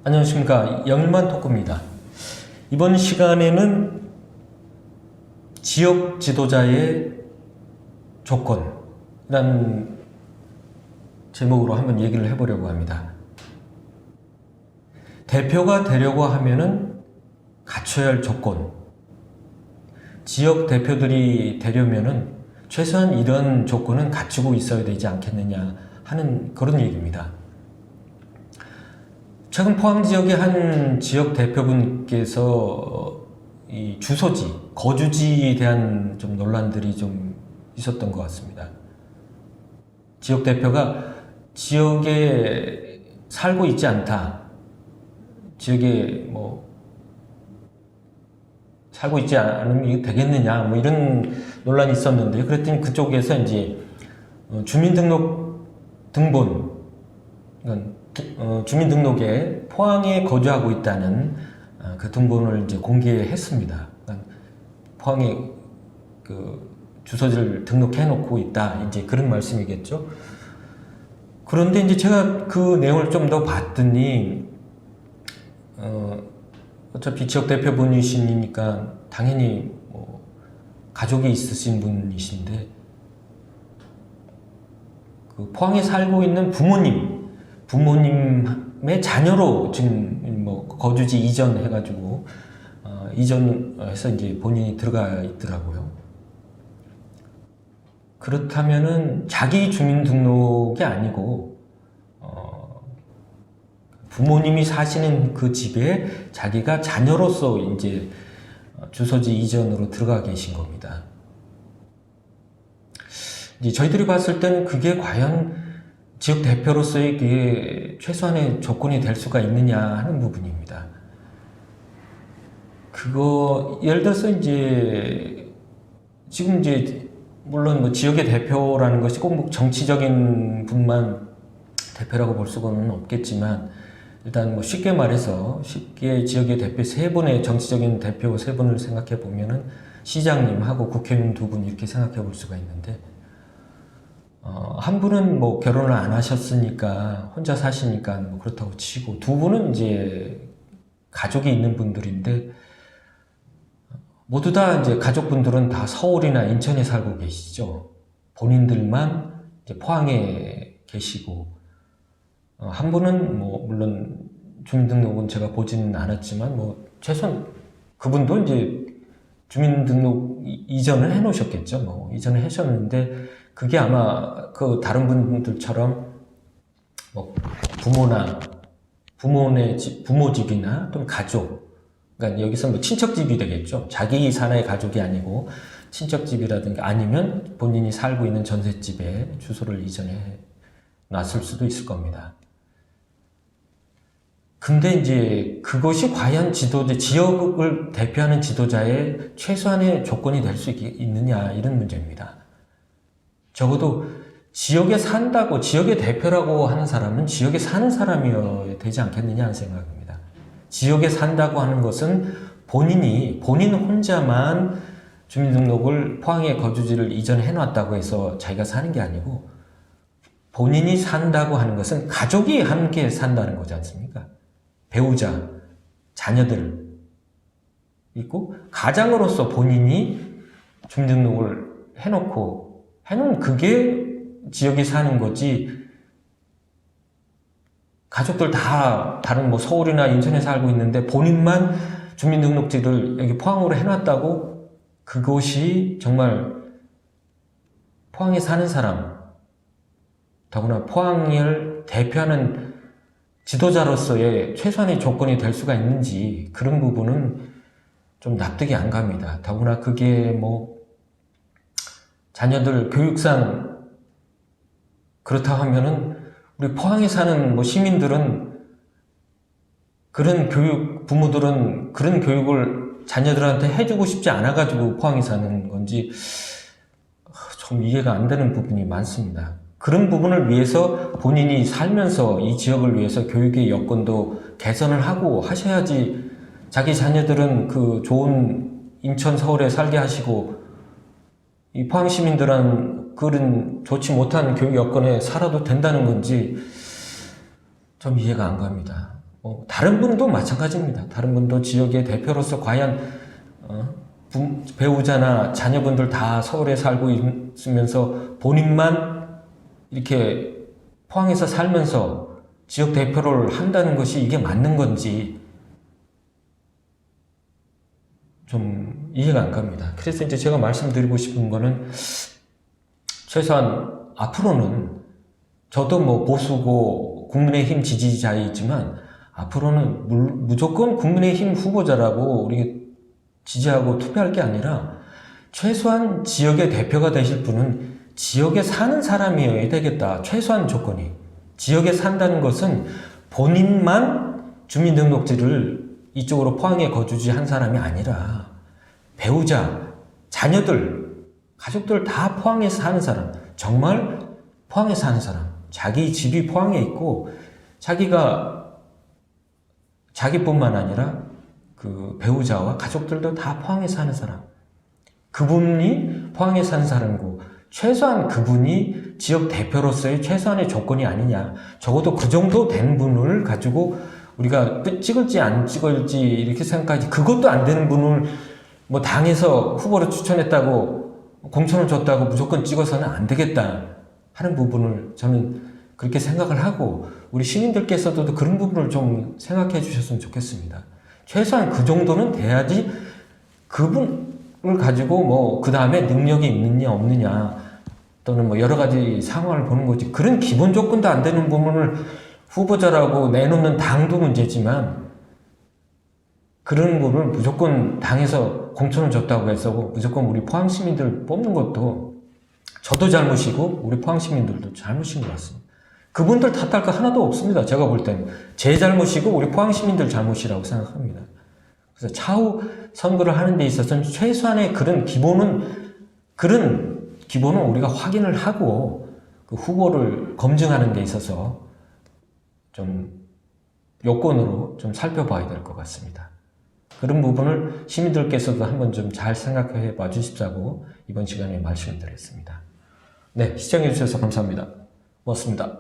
안녕하십니까. 영일만 토크입니다. 이번 시간에는 지역 지도자의 조건이라는 제목으로 한번 얘기를 해보려고 합니다. 대표가 되려고 하면은 갖춰야 할 조건, 지역 대표들이 되려면은 최소한 이런 조건은 갖추고 있어야 되지 않겠느냐 하는 그런 얘기입니다. 최근 포항 지역의 한 지역 대표분께서 이 주소지, 거주지에 대한 좀 논란들이 좀 있었던 것 같습니다. 지역 대표가 지역에 살고 있지 않다, 지역에 살고 있지 않으면 이게 되겠느냐, 이런 논란이 있었는데, 그랬더니 그쪽에서 이제 주민등록 등본, 그러니까 주민등록에 포항에 거주하고 있다는 그 등본을 이제 공개했습니다. 그러니까 포항에 그 주소지를 등록해 놓고 있다, 이제 그런 말씀이겠죠. 그런데 이제 제가 그 내용을 좀 더 봤더니, 어차피 지역 대표분이시니까 당연히 가족이 있으신 분이신데, 그 포항에 살고 있는 부모님의 자녀로 지금 거주지 이전해가지고 이전해서 이제 본인이 들어가 있더라고요. 그렇다면은 자기 주민등록이 아니고 부모님이 사시는 그 집에 자기가 자녀로서 이제 주소지 이전으로 들어가 계신 겁니다. 이제 저희들이 봤을 때는 그게 과연 지역 대표로서의 그게 최소한의 조건이 될 수가 있느냐 하는 부분입니다. 예를 들어서 지금 물론 지역의 대표라는 것이 꼭 정치적인 분만 대표라고 볼 수는 없겠지만, 일단 쉽게 말해서 지역의 대표 정치적인 대표 세 분을 생각해 보면은 시장님하고 국회의원 두 분 이렇게 생각해 볼 수가 있는데, 한 분은 결혼을 안 하셨으니까 혼자 사시니까 그렇다고 치고, 두 분은 이제 가족이 있는 분들인데, 모두 다 이제 가족분들은 다 서울이나 인천에 살고 계시죠. 본인들만 이제 포항에 계시고, 한 분은 물론 주민등록은 제가 보지는 않았지만 최소한 그분도 이제 주민등록 이전을 해 놓으셨겠죠. 이전을 하셨는데, 그게 아마 다른 분들처럼 부모 집이나 또는 가족, 그러니까 여기서 친척 집이 되겠죠. 자기 산하의 가족이 아니고 친척 집이라든가 아니면 본인이 살고 있는 전셋집에 주소를 이전해 놨을 수도 있을 겁니다. 근데 이제 그것이 과연 지역을 대표하는 지도자의 최소한의 조건이 될 수 있느냐, 이런 문제입니다. 적어도 지역에 산다고, 지역의 대표라고 하는 사람은 지역에 사는 사람이어야 되지 않겠느냐 하는 생각입니다. 지역에 산다고 하는 것은 본인 혼자만 주민등록을 포항에 거주지를 이전해 놨다고 해서 자기가 사는 게 아니고, 본인이 산다고 하는 것은 가족이 함께 산다는 거지 않습니까? 배우자, 자녀들 있고, 가장으로서 본인이 주민등록을 해놓은 그게 지역에 사는 거지, 가족들 다 다른 서울이나 인천에 살고 있는데 본인만 주민등록지를 여기 포항으로 해놨다고 그것이 정말 포항에 사는 사람, 더구나 포항을 대표하는 지도자로서의 최소한의 조건이 될 수가 있는지, 그런 부분은 좀 납득이 안 갑니다. 더구나 그게 자녀들 교육상 그렇다 하면은 우리 포항에 사는 시민들은 부모들은 그런 교육을 자녀들한테 해주고 싶지 않아가지고 포항에 사는 건지 좀 이해가 안 되는 부분이 많습니다. 그런 부분을 위해서 본인이 살면서 이 지역을 위해서 교육의 여건도 개선을 하고 하셔야지, 자기 자녀들은 좋은 인천, 서울에 살게 하시고 이 포항 시민들은 그런 좋지 못한 교육 여건에 살아도 된다는 건지 좀 이해가 안 갑니다. 다른 분도 마찬가지입니다. 다른 분도 지역의 대표로서 과연 배우자나 자녀분들 다 서울에 살고 있으면서 본인만 이렇게 포항에서 살면서 지역 대표를 한다는 것이 이게 맞는 건지 좀 이해가 안 갑니다. 그래서 이제 제가 말씀드리고 싶은 거는 최소한 앞으로는 저도 뭐 보수고 국민의힘 지지자이지만 앞으로는 무조건 국민의힘 후보자라고 우리 지지하고 투표할 게 아니라 최소한 지역의 대표가 되실 분은 지역에 사는 사람이어야 되겠다. 최소한 조건이. 지역에 산다는 것은 본인만 주민등록지를 이쪽으로 포항에 거주지 한 사람이 아니라 배우자, 자녀들, 가족들 다 포항에 사는 사람, 정말 포항에 사는 사람, 자기 집이 포항에 있고 자기뿐만 아니라 그 배우자와 가족들도 다 포항에 사는 사람, 그분이 포항에 사는 사람이고 최소한 그분이 지역 대표로서의 최소한의 조건이 아니냐. 적어도 그 정도 된 분을 가지고 우리가 찍을지 안 찍을지 이렇게 생각하지, 그것도 안 되는 분을 뭐 당에서 후보로 추천했다고 공천을 줬다고 무조건 찍어서는 안 되겠다 하는 부분을 저는 그렇게 생각을 하고, 우리 시민들께서도 그런 부분을 좀 생각해 주셨으면 좋겠습니다. 최소한 그 정도는 돼야지 그분을 가지고 뭐 그 다음에 능력이 있느냐 없느냐 또는 뭐 여러 가지 상황을 보는 거지, 그런 기본 조건도 안 되는 부분을 후보자라고 내놓는 당도 문제지만 그런 분을 무조건 당에서 공천을 줬다고 해서 무조건 우리 포항 시민들 뽑는 것도 저도 잘못이고 우리 포항 시민들도 잘못인 것 같습니다. 그분들 탓할 거 하나도 없습니다. 제가 볼 때는 제 잘못이고 우리 포항 시민들 잘못이라고 생각합니다. 그래서 차후 선거를 하는 데 있어서는 최소한의 그런 기본은 우리가 확인을 하고 그 후보를 검증하는 데 있어서 좀 요건으로 좀 살펴봐야 될 것 같습니다. 그런 부분을 시민들께서도 한번 좀 잘 생각해 봐 주십사고 이번 시간에 말씀드렸습니다. 네, 시청해 주셔서 감사합니다. 고맙습니다.